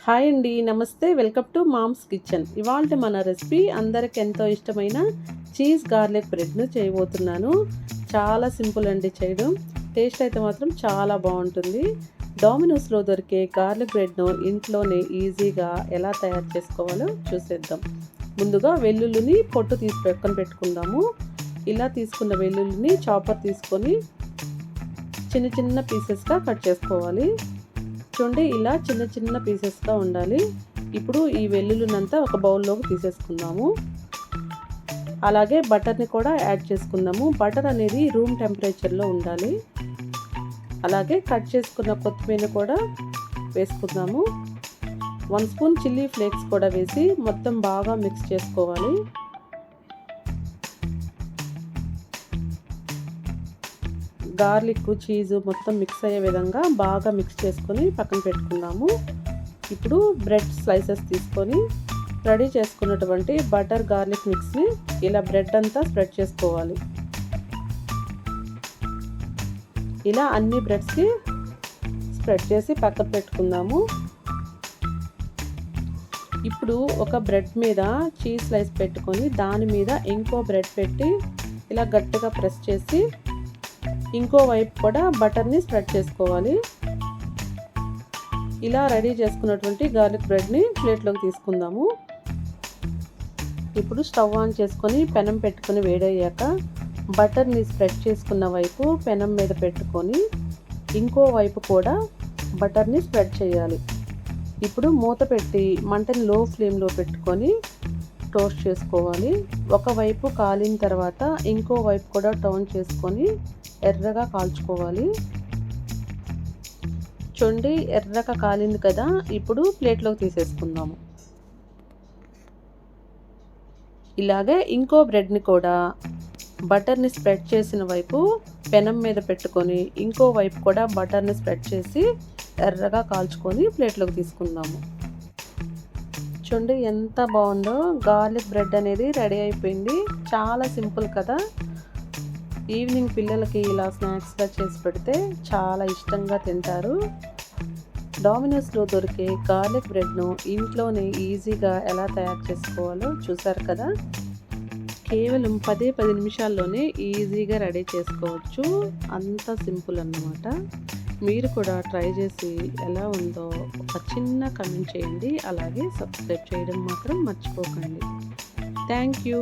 Hi అండి, నమస్తే. Welcome to mom's kitchen. ఇవాళ మన రెసిపీ అందరికి ఎంతో ఇష్టమైన చీజ్ గార్లిక్ బ్రెడ్ను చేయబోతున్నాను. చాలా సింపుల్ అండి చేయడం. టేస్ట్ అయితే మాత్రం చాలా బాగుంటుంది. డామినోస్లో దొరికే గార్లిక్ బ్రెడ్ను ఇంట్లోనే ఈజీగా ఎలా తయారు చేసుకోవాలో చూసేద్దాం. ముందుగా వెల్లుల్లిని పొట్టు తీసి పక్కన పెట్టుకుందాము. ఇలా తీసుకున్న వెల్లుల్లిని చాపర్ తీసుకొని చిన్న చిన్న పీసెస్గా కట్ చేసుకోవాలి. చూడండి, ఇలా చిన్న చిన్న పీసెస్గా ఉండాలి. ఇప్పుడు ఈ వెల్లుల్లినంతా ఒక బౌల్లోకి తీసేసుకుందాము. అలాగే బటర్ని కూడా యాడ్ చేసుకుందాము. బటర్ అనేది రూమ్ టెంపరేచర్లో ఉండాలి. అలాగే కట్ చేసుకున్న కొత్తిమీర కూడా వేసుకుందాము. 1 స్పూన్ చిల్లీ ఫ్లేక్స్ కూడా వేసి మొత్తం బాగా మిక్స్ చేసుకోవాలి. గార్లిక్ చీజు మొత్తం మిక్స్ అయ్యే విధంగా బాగా మిక్స్ చేసుకొని పక్కన పెట్టుకుందాము. ఇప్పుడు బ్రెడ్ స్లైసెస్ తీసుకొని రెడీ చేసుకున్నటువంటి బటర్ గార్లిక్ మిక్స్ని ఇలా బ్రెడ్ అంతా స్ప్రెడ్ చేసుకోవాలి. ఇలా అన్ని బ్రెడ్స్కి స్ప్రెడ్ చేసి పక్కన పెట్టుకుందాము. ఇప్పుడు ఒక బ్రెడ్ మీద చీజ్ స్లైస్ పెట్టుకొని దాని మీద ఇంకో బ్రెడ్ పెట్టి ఇలా గట్టిగా ప్రెస్ చేసి ఇంకో వైపు కూడా బటర్ని స్ప్రెడ్ చేసుకోవాలి. ఇలా రెడీ చేసుకున్నటువంటి గార్లిక్ బ్రెడ్ని ప్లేట్లోకి తీసుకుందాము. ఇప్పుడు స్టవ్ ఆన్ చేసుకొని పెనం పెట్టుకొని వేడయ్యాక బటర్ని స్ప్రెడ్ చేసుకున్న వైపు పెనం మీద పెట్టుకొని ఇంకో వైపు కూడా బటర్ని స్ప్రెడ్ చేయాలి. ఇప్పుడు మూత పెట్టి మంటని లో ఫ్లేమ్లో పెట్టుకొని టోస్ట్ చేసుకోవాలి. ఒకవైపు కాలిన తర్వాత ఇంకో వైపు కూడా టర్న్ చేసుకొని ఎర్రగా కాల్చుకోవాలి. చూడండి, ఎర్రగా కాలింది కదా. ఇప్పుడు ప్లేట్లోకి తీసేసుకుందాము. ఇలాగే ఇంకో బ్రెడ్ని కూడా బటర్ని స్ప్రెడ్ చేసిన వైపు పెనం మీద పెట్టుకొని ఇంకో వైపు కూడా బటర్ని స్ప్రెడ్ చేసి ఎర్రగా కాల్చుకొని ప్లేట్లోకి తీసుకుందాము. చూడండి ఎంత బాగుందో. గార్లిక్ బ్రెడ్ అనేది రెడీ అయిపోయింది. చాలా సింపుల్ కదా. ఈవినింగ్ పిల్లలకి ఇలా స్నాక్స్గా చేసి పెడితే చాలా ఇష్టంగా తింటారు. డామినోస్లో దొరికే గార్లిక్ బ్రెడ్ను ఇంట్లోనే ఈజీగా ఎలా తయారు చేసుకోవాలో చూసారు కదా. కేవలం 10 నిమిషాల్లోనే ఈజీగా రెడీ చేసుకోవచ్చు. అంత సింపుల్ అన్నమాట. మీరు కూడా ట్రై చేసి ఎలా ఉందో ఒక చిన్న కమెంట్ చేయండి. అలాగే సబ్స్క్రైబ్ చేయడం మాత్రం మర్చిపోకండి. Thank you.